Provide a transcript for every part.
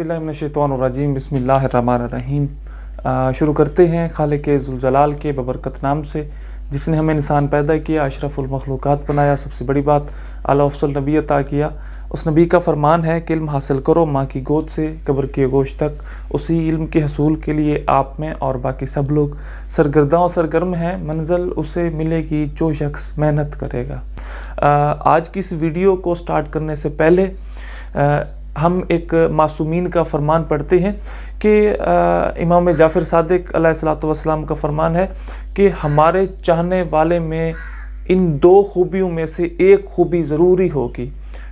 औज़ुबिल्लाहिमिनश्शैतानिर्रजीम बिस्मिल्लाहिर्रहमानिर्रहीम। शुरू करते हैं खालिक ज़ुल जलाल के बबरकत नाम से, जिसने हमें इंसान पैदा किया, अशरफुल मखलूक़ात बनाया, सबसे बड़ी बात आला अफ़ज़ल नबी अता किया। उस नबी का फरमान है कि इल्म हासिल करो माँ की गोद से कब्र के गोश तक। उसी इल्म के हसूल के लिए आप में और बाकी सब लोग सरगर्दा और सरगर्म हैं। मंज़िल उसे मिलेगी जो शख्स मेहनत करेगा। आज की इस वीडियो को स्टार्ट करने से पहले हम एक मासूमीन का फरमान पढ़ते हैं कि इमाम जाफ़र सादिक अलैहिस्सलातु वस्सलाम का फरमान है कि हमारे चाहने वाले में इन दो खूबियों में से एक खूबी ज़रूरी होगी,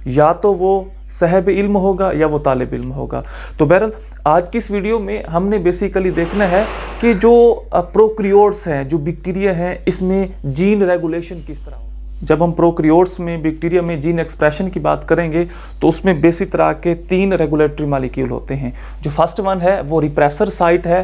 या तो वो साहिब इल्म होगा या वो तालिब इल्म होगा। तो बहरहाल आज की इस वीडियो में हमने बेसिकली देखना है कि जो प्रोक्रियोट्स हैं, जो बैक्टीरिया हैं, इसमें जीन रेगुलेशन किस तरह हो। जब हम प्रोक्रियोट्स में, बैक्टीरिया में जीन एक्सप्रेशन की बात करेंगे तो उसमें बेसिक तरह के 3 रेगुलेटरी मालिक्यूल होते हैं। जो फर्स्ट वन है वो रिप्रेसर साइट है,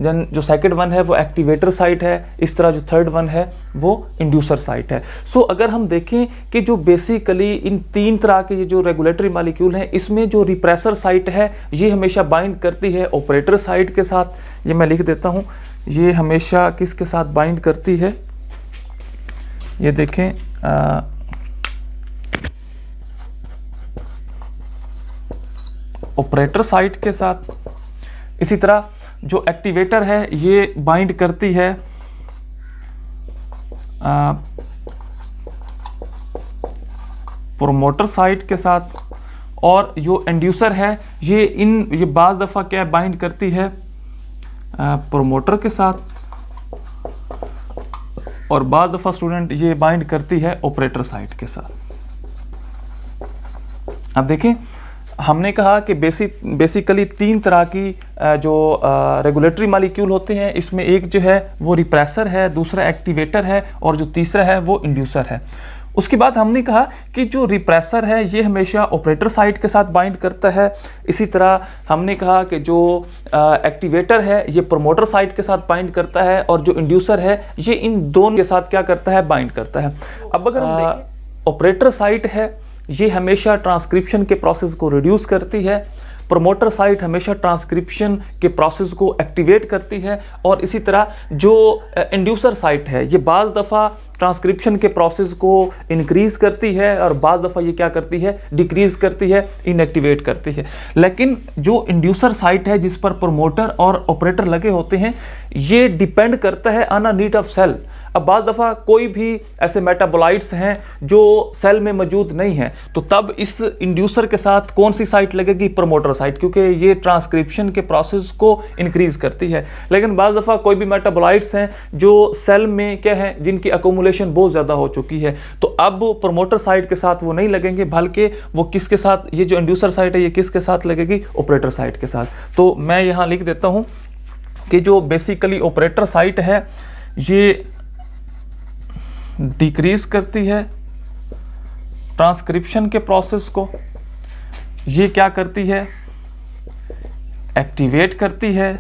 जो सेकंड वन है वो एक्टिवेटर साइट है, इस तरह जो थर्ड वन है वो इंड्यूसर साइट है। सो अगर हम देखें कि जो बेसिकली इन 3 तरह के ये जो रेगुलेटरी मालिक्यूल हैं, इसमें जो रिप्रेसर साइट है ये हमेशा बाइंड करती है ऑपरेटर साइट के साथ। ये मैं लिख देता हूँ, ये हमेशा किसके साथ बाइंड करती है, ये देखें ऑपरेटर साइट के साथ। इसी तरह जो एक्टिवेटर है ये बाइंड करती है प्रोमोटर साइट के साथ, और जो इंड्यूसर है ये बाज़ दफ़ा क्या बाइंड करती है प्रोमोटर के साथ, और बाज़ दफ़ा स्टूडेंट ये बाइंड करती है ऑपरेटर साइट के साथ। अब देखें, हमने कहा कि बेसिकली 3 तरह की जो रेगुलेटरी मालिक्यूल होते हैं। इसमें एक जो है वो रिप्रेसर है, दूसरा एक्टिवेटर है, और जो तीसरा है वो इंड्यूसर है। उसके बाद हमने कहा कि जो रिप्रेसर है ये हमेशा ऑपरेटर साइट के साथ बाइंड करता है। इसी तरह हमने कहा कि जो एक्टिवेटर है ये प्रमोटर साइट के साथ बाइंड करता है, और जो इंड्यूसर है ये इन दोनों के साथ क्या करता है, बाइंड करता है। अब अगर हम देखें, ऑपरेटर साइट है ये हमेशा ट्रांसक्रिप्शन के प्रोसेस को रिड्यूस करती है, प्रोमोटर साइट हमेशा ट्रांसक्रिप्शन के प्रोसेस को एक्टिवेट करती है, और इसी तरह जो इंड्यूसर साइट है ये बाज़ दफ़ा ट्रांसक्रिप्शन के प्रोसेस को इंक्रीज़ करती है, और बाज़ दफ़ा ये क्या करती है, डिक्रीज़ करती है, इनएक्टिवेट करती है। लेकिन जो इंड्यूसर साइट है जिस पर प्रोमोटर और ऑपरेटर लगे होते हैं, ये डिपेंड करता है on a need of cell. अब बाज़ दफ़ा कोई भी ऐसे मेटाबोलाइट्स हैं जो सेल में मौजूद नहीं हैं, तो तब इस इंड्यूसर के साथ कौन सी साइट लगेगी, प्रोमोटर साइट, क्योंकि ये ट्रांसक्रिप्शन के प्रोसेस को इंक्रीज़ करती है। लेकिन बाज़ दफ़ा कोई भी मेटाबोलाइट्स हैं जो सेल में क्या है, जिनकी अकोमुलेशन बहुत ज़्यादा हो चुकी है, तो अब प्रोमोटर साइट के साथ वो नहीं लगेंगे, बल्कि वो किसके साथ, ये जो इंड्यूसर साइट है ये किसके साथ लगेगी, ऑपरेटर साइट के साथ। तो मैं यहाँ लिख देता हूँ कि जो बेसिकली ऑपरेटर साइट है ये डिक्रीज करती है ट्रांसक्रिप्शन के प्रोसेस को, ये क्या करती है, एक्टिवेट करती है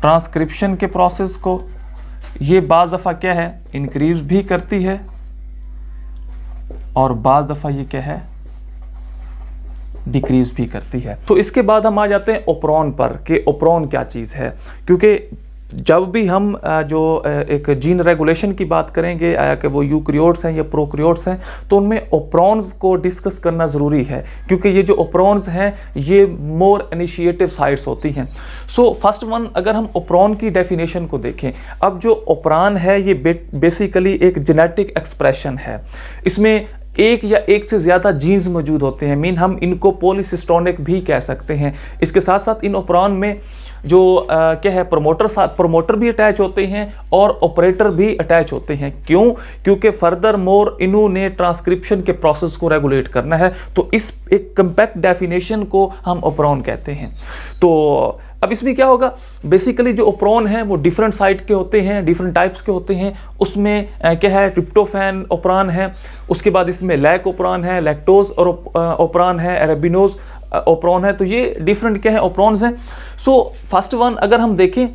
ट्रांसक्रिप्शन के प्रोसेस को, ये बाज़ दफ़ा क्या है, इंक्रीज भी करती है, और बाज़ दफ़ा ये क्या है, डिक्रीज भी करती है। तो इसके बाद हम आ जाते हैं ओप्रोन पर कि ओप्रोन क्या चीज़ है, क्योंकि जब भी हम जो एक जीन रेगुलेशन की बात करेंगे, आया कि वो यूक्रियोट्स हैं या प्रोक्रियोट्स हैं, तो उनमें ओप्रोन्स को डिस्कस करना ज़रूरी है, क्योंकि ये जो ओप्रोन्स हैं ये मोर इनिशिएटिव साइट्स होती हैं। सो फर्स्ट वन, अगर हम ओप्रोन की डेफिनेशन को देखें, अब जो ओप्रान है ये बेसिकली एक जेनेटिक एक्सप्रेशन है। इसमें एक या एक से ज़्यादा जीन्स मौजूद होते हैं, मीन हम इनको पॉलीसिस्टोनिक भी कह सकते हैं। इसके साथ साथ इन ओप्रान में जो क्या है, प्रोमोटर भी अटैच होते हैं और ऑपरेटर भी अटैच होते हैं। क्यों? क्योंकि फर्दर मोर इन्होंने ट्रांसक्रिप्शन के प्रोसेस को रेगुलेट करना है। तो इस एक कंपैक्ट डेफिनेशन को हम ओप्रोन कहते हैं। तो अब इसमें क्या होगा, बेसिकली जो ओप्रोन हैं वो डिफरेंट साइट के होते हैं, डिफरेंट टाइप्स के होते हैं। उसमें क्या है, ट्रिप्टोफैन ओप्रान है, उसके बाद इसमें लैक ओप्रान है, लैक्टोज और ओप्रान है, अरेबिनोज ओप्रोन है। तो ये डिफरेंट क्या है, ओप्रोन्स हैं। सो फर्स्ट वन अगर हम देखें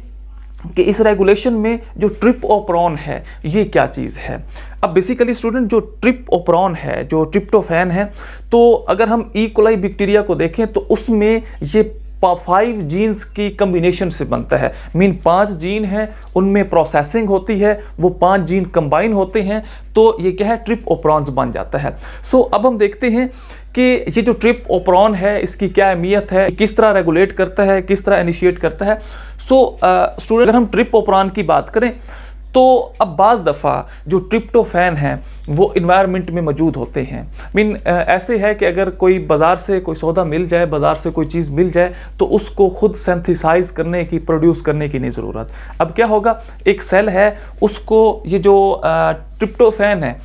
कि इस रेगुलेशन में जो ट्रिप ओप्रोन है ये क्या चीज़ है। अब बेसिकली स्टूडेंट जो ट्रिप्टोफैन है, जो ट्रिप्टोफैन है, तो अगर हम ई कोलाई बैक्टीरिया को देखें तो उसमें ये 5 जीन्स की कम्बिनेशन से बनता है। मीन 5 जीन है, उनमें प्रोसेसिंग होती है, वो 5 जीन कंबाइन होते हैं, तो ये क्या है, ट्रिप्टोफैन्स बन जाता है। सो अब हम देखते हैं कि ये जो ट्रिप्टोफैन है इसकी क्या अहमियत है, किस तरह रेगुलेट करता है, किस तरह इनिशिएट करता है। सो स्टूडेंट, अगर हम ट्रिप्टोफैन की बात करें तो अब बाज़ दफ़ा जो ट्रिप्टोफैन है वो इन्वायरमेंट में मौजूद होते हैं। मीन ऐसे है कि अगर कोई बाज़ार से कोई सौदा मिल जाए, बाज़ार से कोई चीज़ मिल जाए, तो उसको खुद सिंथेसाइज करने की, प्रोड्यूस करने की नहीं ज़रूरत। अब क्या होगा, एक सेल है, उसको ये जो ट्रिप्टोफैन है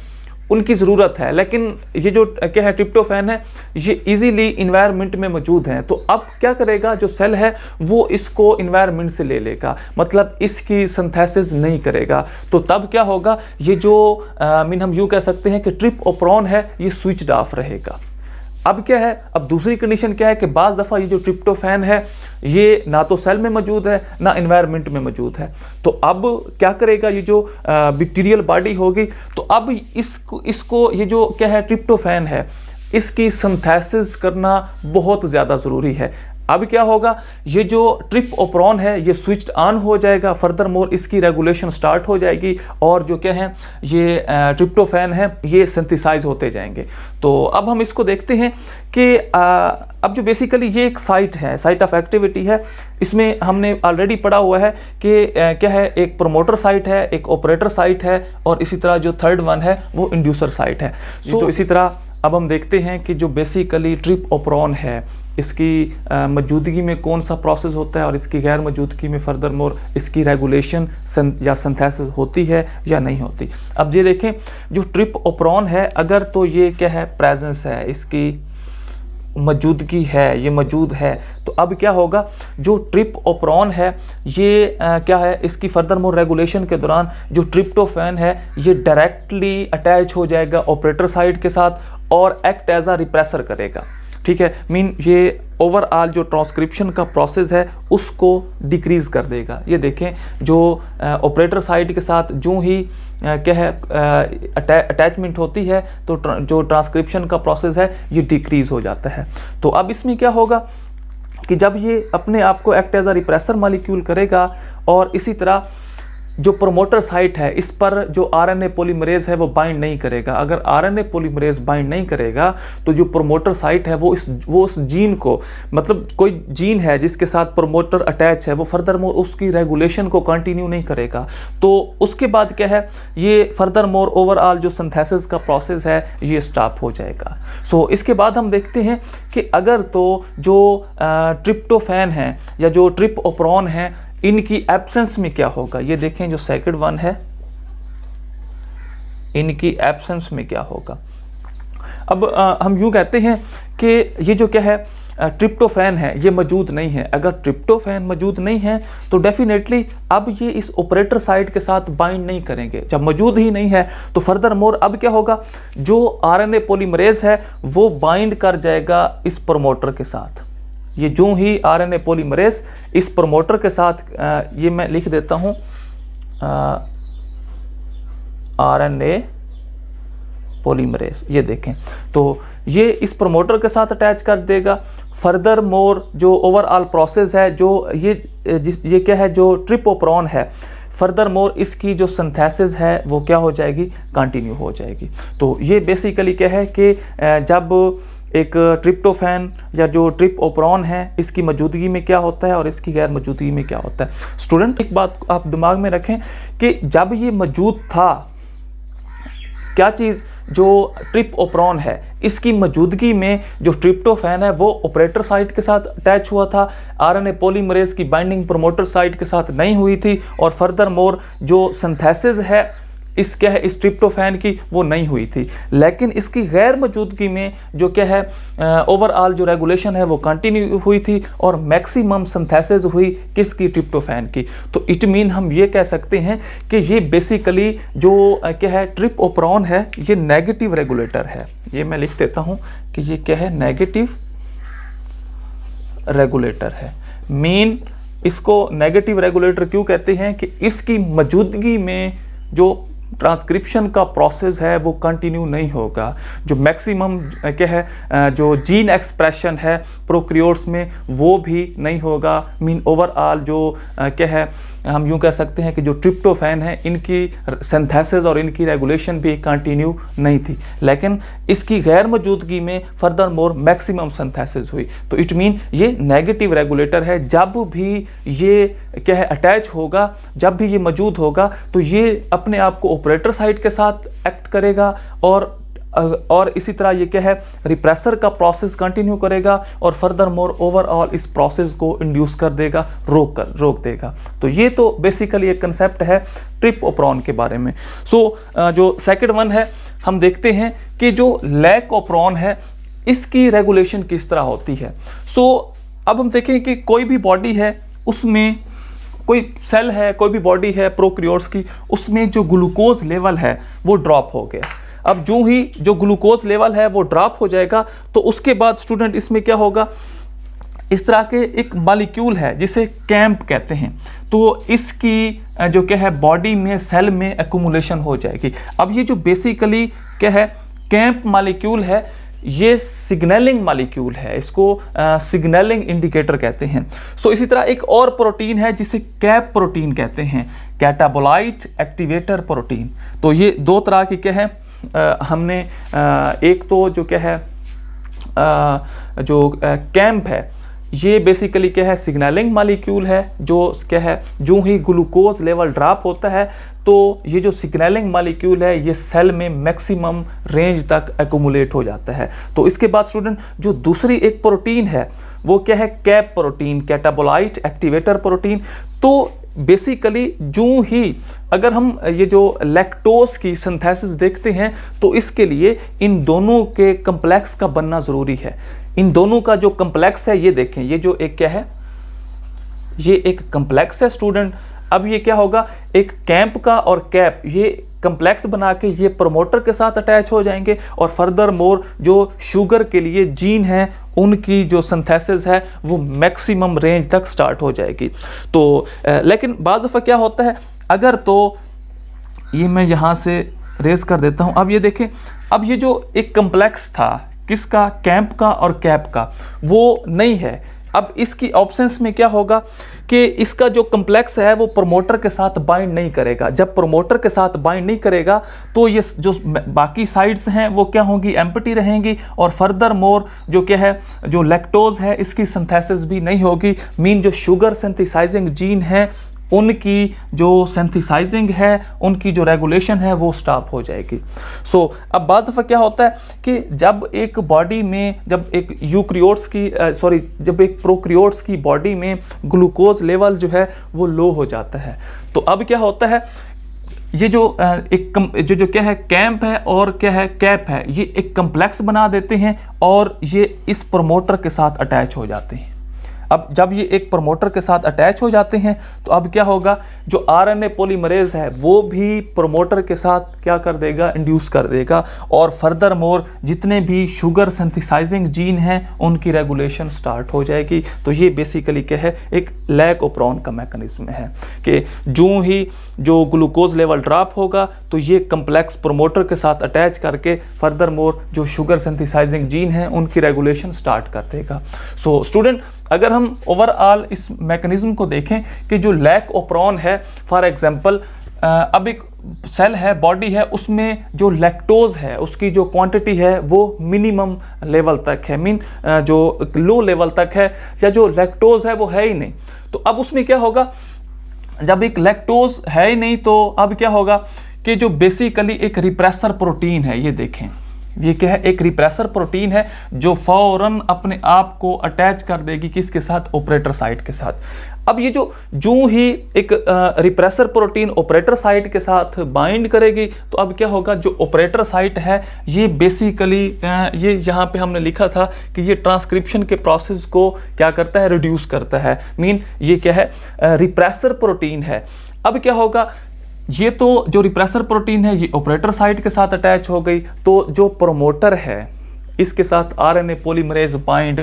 उनकी ज़रूरत है, लेकिन ये जो क्या है, ट्रिप्टोफैन है, ये इजीली इन्वायरमेंट में मौजूद हैं। तो अब क्या करेगा, जो सेल है वो इसको इन्वायरमेंट से ले लेगा, मतलब इसकी सिंथेसिस नहीं करेगा। तो तब क्या होगा, ये जो मीन हम यूँ कह सकते हैं कि ट्रिप्टोफैन है ये स्विच्ड ऑफ रहेगा। अब क्या है, अब दूसरी कंडीशन क्या है कि बाज़ दफ़ा ये जो ट्रिप्टोफैन है ये ना तो सेल में मौजूद है ना इन्वायरमेंट में मौजूद है। तो अब क्या करेगा, ये जो बैक्टीरियल बॉडी होगी, तो अब इसको ये जो क्या है, ट्रिप्टोफैन है, इसकी सिंथेसिस करना बहुत ज़्यादा ज़रूरी है। अब क्या होगा, ये जो ट्रिप्टोफैन है ये स्विच्ड ऑन हो जाएगा, फर्दर मोर इसकी रेगुलेशन स्टार्ट हो जाएगी, और जो क्या है, ये ट्रिप्टोफैन है ये सिंथेसाइज होते जाएंगे। तो अब हम इसको देखते हैं कि अब जो बेसिकली ये एक साइट है, साइट ऑफ एक्टिविटी है, इसमें हमने ऑलरेडी पढ़ा हुआ है कि क्या है, एक प्रोमोटर साइट है, एक ऑपरेटर साइट है, और इसी तरह जो थर्ड वन है वो इंड्यूसर साइट है। तो इसी तरह अब हम देखते हैं कि जो बेसिकली ट्रिप्टोफैन है इसकी मौजूदगी में कौन सा प्रोसेस होता है, और इसकी गैर मौजूदगी में फर्दर मोर इसकी रेगुलेशन या सिंथेसिस होती है या नहीं होती। अब ये देखें, जो ट्रिप्टोफैन है अगर तो ये क्या है, प्रेजेंस है, इसकी मौजूदगी है, ये मौजूद है, तो अब क्या होगा, जो ट्रिप्टोफैन है ये क्या है, इसकी फर्दर मोर रेगुलेशन के दौरान जो ट्रिप्टोफैन है ये डायरेक्टली अटैच हो जाएगा ऑपरेटर साइट के साथ और एक्ट एज अ रिप्रेसर करेगा। ठीक है, मीन ये ओवरऑल जो ट्रांसक्रिप्शन का प्रोसेस है उसको डिक्रीज कर देगा। ये देखें, जो ऑपरेटर साइट के साथ जो ही क्या है अटैचमेंट होती है, तो जो ट्रांसक्रिप्शन का प्रोसेस है ये डिक्रीज हो जाता है। तो अब इसमें क्या होगा कि जब ये अपने आप को act as a repressor molecule करेगा, और इसी तरह जो प्रोमोटर साइट है इस पर जो आरएनए पॉलीमरेज है वो बाइंड नहीं करेगा। अगर आरएनए पॉलीमरेज बाइंड नहीं करेगा तो जो प्रोमोटर साइट है वो उस जीन को, मतलब कोई जीन है जिसके साथ प्रोमोटर अटैच है, वो फर्दर मोर उसकी रेगुलेशन को कंटिन्यू नहीं करेगा। तो उसके बाद क्या है, ये फर्दर मोर ओवरऑल जो सिंथेसिस का प्रोसेस है ये स्टॉप हो जाएगा। सो इसके बाद हम देखते हैं कि अगर तो जो ट्रिप्टोफैन है या जो ट्रिप्टोफैन है इनकी एब्सेंस में क्या होगा। ये देखें, जो सेकंड वन है इनकी एब्सेंस में क्या होगा। अब हम यूं कहते हैं कि ये जो क्या है, ट्रिप्टोफैन है ये मौजूद नहीं है। अगर ट्रिप्टोफैन मौजूद नहीं है तो डेफिनेटली अब ये इस ऑपरेटर साइट के साथ बाइंड नहीं करेंगे। जब मौजूद ही नहीं है तो फर्दर मोर अब क्या होगा, जो आरएनए पॉलीमरेज है वो बाइंड कर जाएगा इस प्रमोटर के साथ। ये जो ही आरएनए पॉलीमरेज इस प्रमोटर के साथ, ये मैं लिख देता हूं, आरएनए पॉलीमरेज, ये देखें, तो ये इस प्रमोटर के साथ अटैच कर देगा। फर्दर मोर जो ओवरऑल प्रोसेस है, जो ये क्या है, जो ट्रिप्टोफैन है, फर्दर मोर इसकी जो सिंथेसिस है वो क्या हो जाएगी, कंटिन्यू हो जाएगी। तो ये बेसिकली क्या है कि जब एक ट्रिप्टोफैन या जो ट्रिप्टोफैन है इसकी मौजूदगी में क्या होता है और इसकी गैर मौजूदगी में क्या होता है। स्टूडेंट, एक बात आप दिमाग में रखें कि जब ये मौजूद था, क्या चीज़, जो ट्रिप्टोफैन है इसकी मौजूदगी में जो ट्रिप्टोफैन है वो ऑपरेटर साइट के साथ अटैच हुआ था, आरएनए पॉलीमरेज की बाइंडिंग प्रोमोटर साइट के साथ नहीं हुई थी, और फर्दर मोर जो सिंथेसिस है इस क्या है, इस ट्रिप्टोफैन की वो नहीं हुई थी। लेकिन इसकी गैर मौजूदगी में जो क्या है, ओवरऑल जो रेगुलेशन है वो कंटिन्यू हुई थी और मैक्सिमम सिंथेसिस हुई किसकी, ट्रिप्टोफैन की। तो इट मीन हम ये कह सकते हैं कि ये बेसिकली जो क्या है, ट्रिप्टोफैन है ये नेगेटिव रेगुलेटर है। ये मैं लिख देता हूँ कि ये क्या है, नेगेटिव रेगुलेटर है। मीन इसको नेगेटिव रेगुलेटर क्यों कहते हैं कि इसकी मौजूदगी में जो ट्रांसक्रिप्शन का प्रोसेस है वो कंटिन्यू नहीं होगा। जो मैक्सिमम क्या है जो जीन एक्सप्रेशन है प्रोक्रियोट्स में वो भी नहीं होगा। मीन ओवरऑल जो क्या है हम यूँ कह सकते हैं कि जो ट्रिप्टोफैन है इनकी सिंथेसिस और इनकी रेगुलेशन भी कंटिन्यू नहीं थी, लेकिन इसकी गैर मौजूदगी में फर्दर मोर मैक्सिमम सिंथेसिस हुई। तो इट मीन ये नेगेटिव रेगुलेटर है। जब भी ये क्या है अटैच होगा, जब भी ये मौजूद होगा तो ये अपने आप को ऑपरेटर साइट के साथ एक्ट करेगा और इसी तरह ये क्या है रिप्रेसर का प्रोसेस कंटिन्यू करेगा और फर्दर मोर ओवरऑल इस प्रोसेस को इंड्यूस कर देगा, रोक देगा। तो ये तो बेसिकली एक कंसेप्ट है ट्रिप्टोफैन के बारे में। जो सेकंड वन है हम देखते हैं कि जो लैकोप्रोन है इसकी रेगुलेशन किस तरह होती है। अब हम देखें कि कोई भी बॉडी है उसमें कोई सेल है, कोई भी बॉडी है प्रोक्रियोट्स की, उसमें जो ग्लूकोज लेवल है वो ड्रॉप हो गया। अब जो ही जो ग्लूकोज लेवल है वो ड्रॉप हो जाएगा तो उसके बाद स्टूडेंट इसमें क्या होगा, इस तरह के एक मॉलिक्यूल है जिसे कैंप कहते हैं, तो इसकी जो क्या है बॉडी में सेल में एक्यूमुलेशन हो जाएगी। अब ये जो बेसिकली क्या है कैंप मॉलिक्यूल है ये सिग्नलिंग मॉलिक्यूल है, इसको सिग्नलिंग इंडिकेटर कहते हैं। इसी तरह एक और प्रोटीन है जिसे कैप प्रोटीन कहते हैं, कैटाबोलाइट एक्टिवेटर प्रोटीन। तो ये दो तरह की क्या है हमने एक तो जो क्या है जो कैंप है ये बेसिकली क्या है सिग्नलिंग मॉलिक्यूल है, जो क्या है जो ही ग्लूकोज लेवल ड्रॉप होता है तो ये जो सिग्नलिंग मॉलिक्यूल है ये सेल में मैक्सिमम रेंज तक एक्यूमुलेट हो जाता है। तो इसके बाद स्टूडेंट जो दूसरी एक प्रोटीन है वो क्या है कैप प्रोटीन, कैटाबोलाइट एक्टिवेटर प्रोटीन। तो बेसिकली जो ही अगर हम ये जो लैक्टोज की सिंथेसिस देखते हैं तो इसके लिए इन दोनों के कम्प्लेक्स का बनना ज़रूरी है। इन दोनों का जो कम्प्लेक्स है ये देखें, ये जो एक क्या है ये एक कम्प्लेक्स है स्टूडेंट। अब ये क्या होगा एक कैंप का और कैप ये कम्प्लेक्स बना के ये प्रमोटर के साथ अटैच हो जाएंगे और फर्दर मोर जो शुगर के लिए जीन है उनकी जो सिंथेसिस है वो मैक्सिमम रेंज तक स्टार्ट हो जाएगी। तो लेकिन बाद दफ़ा क्या होता है अगर तो ये मैं यहाँ से रेस कर देता हूँ। अब ये देखें, अब ये जो एक कम्प्लेक्स था किसका कैंप का और कैप का वो नहीं है। अब इसकी ऑप्शंस में क्या होगा कि इसका जो कम्प्लेक्स है वो प्रमोटर के साथ बाइंड नहीं करेगा। जब प्रमोटर के साथ बाइंड नहीं करेगा तो ये जो बाकी साइड्स हैं वो क्या होंगी एम्प्टी रहेंगी और फर्दर मोर जो क्या है जो लैक्टोज है इसकी सिंथेसिस भी नहीं होगी। मीन जो शुगर सिंथेसाइजिंग जीन है उनकी जो सिंथेसाइजिंग है उनकी जो रेगुलेशन है वो स्टॉप हो जाएगी। अब बाद दफ़ा क्या होता है कि जब एक बॉडी में जब एक यूक्रियोट्स की जब एक प्रोक्रियोट्स की बॉडी में ग्लूकोज लेवल जो है वो लो हो जाता है तो अब क्या होता है ये जो जो क्या है कैंप है और क्या है कैप है ये एक कम्प्लेक्स बना देते हैं और ये इस प्रमोटर के साथ अटैच हो जाते हैं। अब जब ये एक प्रमोटर के साथ अटैच हो जाते हैं तो अब क्या होगा जो आरएनए पॉलीमरेज है वो भी प्रमोटर के साथ क्या कर देगा इंड्यूस कर देगा और फर्दर मोर जितने भी शुगर सिंथेसाइजिंग जीन हैं उनकी रेगुलेशन स्टार्ट हो जाएगी। तो ये बेसिकली क्या है एक लैकोप्रोन का मैकेनिज्म है कि जो ही जो ग्लूकोज लेवल ड्रॉप होगा तो ये कम्प्लेक्स प्रमोटर के साथ अटैच करके फर्दर मोर जो शुगर सिंथेसाइजिंग जीन हैं उनकी रेगुलेशन स्टार्ट कर देगा। स्टूडेंट अगर हम ओवरऑल इस मैकेनिज्म को देखें कि जो लैकोप्रोन है फॉर एग्जांपल अब एक सेल है बॉडी है उसमें जो लैक्टोज है उसकी जो क्वांटिटी है वो मिनिमम लेवल तक है, मीन जो लो लेवल तक है या जो लैक्टोज है वो है ही नहीं। तो अब उसमें क्या होगा जब एक लैक्टोज है ही नहीं तो अब क्या होगा कि जो बेसिकली एक रिप्रेसर प्रोटीन है ये देखें ये क्या है एक रिप्रेसर प्रोटीन है जो फौरन अपने आप को अटैच कर देगी किसके साथ ऑपरेटर साइट के साथ। अब ये जो ही एक रिप्रेसर प्रोटीन ऑपरेटर साइट के साथ बाइंड करेगी तो अब क्या होगा जो ऑपरेटर साइट है ये बेसिकली ये यहाँ पे हमने लिखा था कि ये ट्रांसक्रिप्शन के प्रोसेस को क्या करता है रिड्यूस करता है। मीन ये क्या है रिप्रेसर प्रोटीन है। अब क्या होगा ये तो जो रिप्रेसर प्रोटीन है ये ऑपरेटर साइट के साथ अटैच हो गई तो जो प्रमोटर है इसके साथ आरएनए पॉलीमरेज बाइंड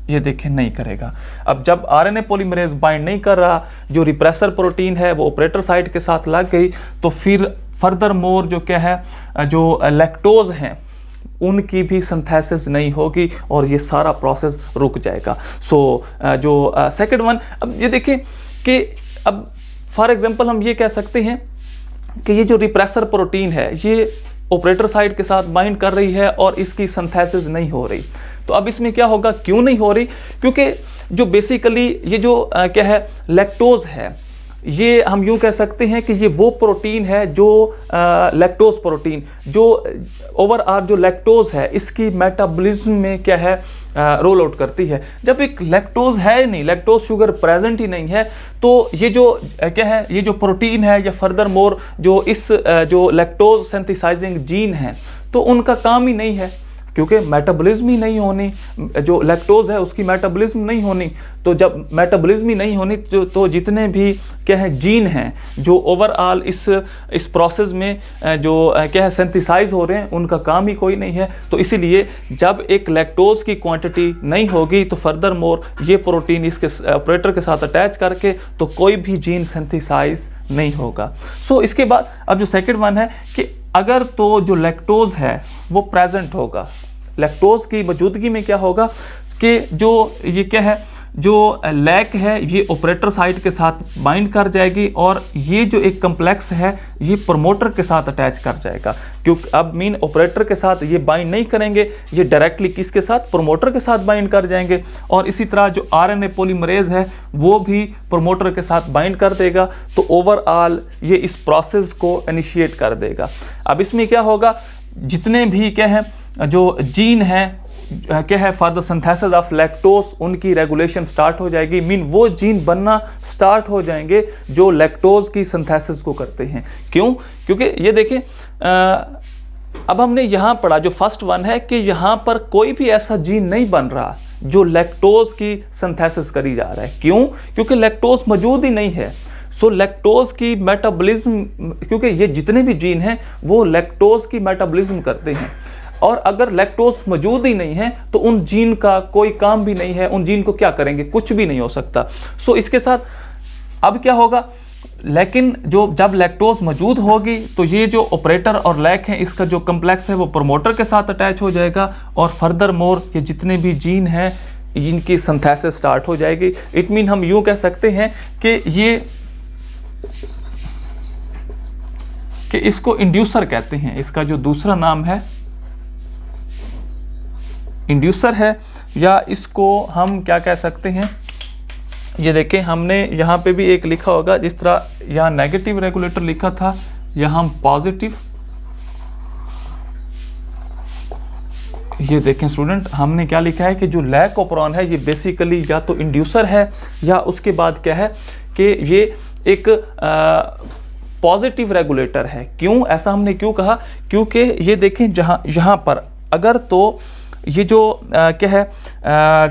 ये देखें नहीं करेगा। अब जब आरएनए पॉलीमरेज बाइंड नहीं कर रहा, जो रिप्रेसर प्रोटीन है वो ऑपरेटर साइट के साथ लग गई, तो फिर फर्दर मोर जो क्या है, जो लैक्टोज हैं उनकी भी सिंथेसिस नहीं होगी और ये सारा प्रोसेस रुक जाएगा। सो जो सेकंड वन, अब ये देखें कि अब फॉर एग्जांपल हम ये कह सकते हैं कि ये जो रिप्रेसर प्रोटीन है ये ऑपरेटर साइट के साथ बाइंड कर रही है और इसकी सिंथेसिस नहीं हो रही। तो अब इसमें क्या होगा, क्यों नहीं हो रही? क्योंकि जो बेसिकली ये जो क्या है लैक्टोज है, ये हम यूं कह सकते हैं कि ये वो प्रोटीन है जो लैक्टोज प्रोटीन जो ओवरऑल जो लैक्टोज है इसकी मेटाबॉलिज्म में क्या है रोल आउट करती है। जब एक लैक्टोज है नहीं, लैक्टोज शुगर प्रेजेंट ही नहीं है, तो ये जो क्या है, ये जो प्रोटीन है या फर्दर मोर जो इस जो लैक्टोज सिंथेसाइजिंग जीन है तो उनका काम ही नहीं है, क्योंकि मेटाबॉलिज्म ही नहीं होनी, जो लैक्टोज है उसकी मेटाबॉलिज्म नहीं होनी। तो जब मेटाबॉलिज्म ही नहीं होनी तो जितने भी क्या है जीन हैं जो ओवरऑल इस प्रोसेस में जो क्या है सिंथेसाइज हो रहे हैं उनका काम ही कोई नहीं है। तो इसीलिए जब एक लैक्टोज की क्वांटिटी नहीं होगी तो फर्दर मोर ये प्रोटीन इसके ऑपरेटर के साथ अटैच करके तो कोई भी जीन सिंथेसाइज नहीं होगा। सो इसके बाद अब जो सेकंड वन है कि अगर तो जो लैक्टोज है वो प्रेजेंट होगा, लैक्टोज की मौजूदगी में क्या होगा कि जो ये क्या है जो लैक है ये ऑपरेटर साइट के साथ बाइंड कर जाएगी और ये जो एक कम्प्लेक्स है ये प्रमोटर के साथ अटैच कर जाएगा। क्योंकि अब मीन ऑपरेटर के साथ ये बाइंड नहीं करेंगे, ये डायरेक्टली किसके साथ, प्रमोटर के साथ बाइंड कर जाएंगे। और इसी तरह जो आरएनए पॉलीमरेज है वो भी प्रमोटर के साथ बाइंड कर देगा, तो ओवरऑल ये इस प्रोसेस को इनिशिएट कर देगा। अब इसमें क्या होगा, जितने भी क्या है जो जीन है क्या है for the synthesis of lactose उनकी रेगुलेशन स्टार्ट हो जाएगी। मीन वो जीन बनना स्टार्ट हो जाएंगे जो लैक्टोज की सिंथेसिस को करते हैं। क्यों? क्योंकि ये देखें अब हमने यहाँ पढ़ा जो फर्स्ट वन है कि यहाँ पर कोई भी ऐसा जीन नहीं बन रहा जो लैक्टोज की सिंथेसिस करी जा रहा है। क्यों? क्योंकि लैक्टोज मौजूद ही नहीं है। सो लैक्टोज की मेटाबॉलिज्म, क्योंकि ये जितने भी जीन हैं वो लैक्टोज की मेटाबॉलिज्म करते हैं और अगर लैक्टोज मौजूद ही नहीं है तो उन जीन का कोई काम भी नहीं है, उन जीन को क्या करेंगे, कुछ भी नहीं हो सकता। सो इसके साथ अब क्या होगा, लेकिन जो जब लैक्टोज मौजूद होगी तो ये जो ऑपरेटर और लैक है इसका जो कम्प्लेक्स है वो प्रमोटर के साथ अटैच हो जाएगा और फर्दर मोर ये जितने भी जीन हैं इनकी सिंथेसिस स्टार्ट हो जाएगी। इट मीन हम यूं कह सकते हैं कि ये कि इसको इंड्यूसर कहते हैं, इसका जो दूसरा नाम है इंड्यूसर है, या इसको हम क्या कह सकते हैं, ये देखें हमने यहाँ पे भी एक लिखा होगा, जिस तरह यहाँ नेगेटिव रेगुलेटर लिखा था यहाँ हम पॉजिटिव, ये देखें स्टूडेंट हमने क्या लिखा है कि जो लैकोप्रोन है ये बेसिकली या तो इंड्यूसर है या उसके बाद क्या है कि ये एक पॉजिटिव रेगुलेटर है। क्यों ऐसा हमने क्यों कहा, क्योंकि ये देखें जहाँ यहाँ पर अगर तो ये जो क्या है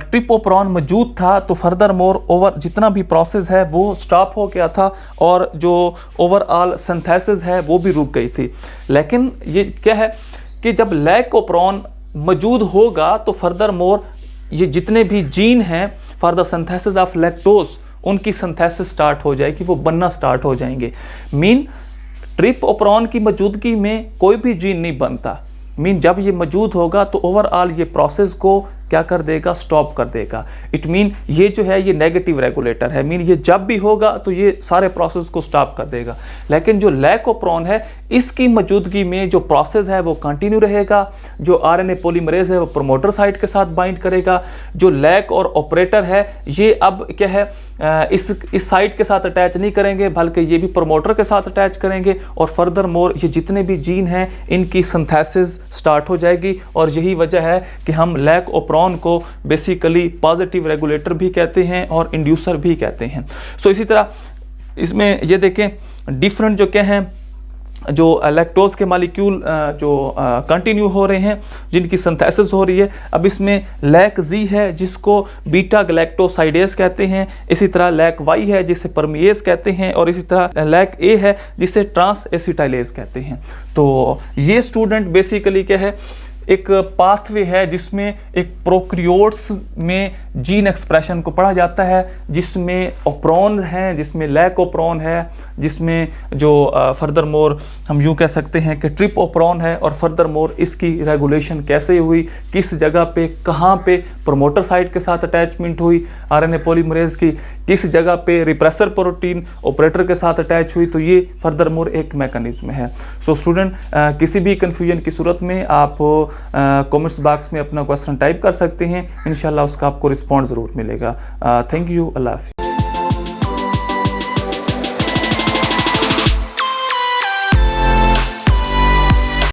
ट्रिप्टोफैन मौजूद था तो फर्दर मोर ओवर जितना भी प्रोसेस है वो स्टॉप हो गया था और जो ओवरऑल सिंथेसिस है वो भी रुक गई थी। लेकिन ये क्या है कि जब लैकोप्रोन मौजूद होगा तो फर्दर मोर ये जितने भी जीन हैं for the synthesis of lactose उनकी सिंथेसिस स्टार्ट हो जाएगी, वो बनना स्टार्ट हो जाएंगे। मीन ट्रिप्टोफैन की मौजूदगी में कोई भी जीन नहीं बनता। मीन जब ये मौजूद होगा तो ओवरऑल ये प्रोसेस को क्या कर देगा, स्टॉप कर देगा। इट मीन ये जो है ये नेगेटिव रेगुलेटर है, मीन ये जब भी होगा तो ये सारे प्रोसेस को स्टॉप कर देगा। लेकिन जो लैकोप्रोन है इसकी मौजूदगी में जो प्रोसेस है वो कंटिन्यू रहेगा। जो आरएनए पॉलीमरेज है वो प्रमोटर साइट के साथ बाइंड करेगा। जो लैक और ऑपरेटर है ये अब क्या है इस साइट के साथ अटैच नहीं करेंगे बल्कि ये भी प्रमोटर के साथ अटैच करेंगे और फर्दर मोर ये जितने भी जीन हैं इनकी सिंथेसिस स्टार्ट हो जाएगी। और यही वजह है कि हम लैकोप्रोन को बेसिकली पॉजिटिव रेगुलेटर भी कहते हैं और इंड्यूसर भी कहते हैं। सो इसी तरह इसमें ये देखें डिफरेंट जो क्या हैं जो लैक्टोज के मॉलिक्यूल जो कंटिन्यू हो रहे हैं जिनकी सिंथेसिस हो रही है। अब इसमें लैक जी है जिसको बीटा गलैक्टोसाइडेज कहते हैं, इसी तरह लैक वाई है जिसे परमिएज कहते हैं और इसी तरह लैक ए है जिसे ट्रांस एसिटाइलेज कहते हैं। तो ये स्टूडेंट बेसिकली क्या है एक पाथवे है जिसमें एक प्रोक्रियोट्स में जीन एक्सप्रेशन को पढ़ा जाता है, जिसमें ओप्रॉन है, जिसमें लैक ओप्रॉन है, जिसमें जो फर्दर मोर हम यूँ कह सकते हैं कि ट्रिप ओप्रॉन है, और फर्दर मोर इसकी रेगुलेशन कैसे हुई, किस जगह पे कहाँ पे प्रोमोटर साइट के साथ अटैचमेंट हुई आरएनए पॉलीमरेज की, किस जगह पे रिप्रेसर प्रोटीन ऑपरेटर के साथ अटैच हुई, तो ये फर्दर मोर एक मैकेनिज्म है। सो स्टूडेंट, किसी भी कन्फ्यूजन की सूरत में आप कमेंट्स बॉक्स में अपना क्वेश्चन टाइप कर सकते हैं, इंशाल्लाह उसका आपको रिस्पॉन्स ज़रूर मिलेगा। थैंक यू, अल्लाह हाफ़िज़।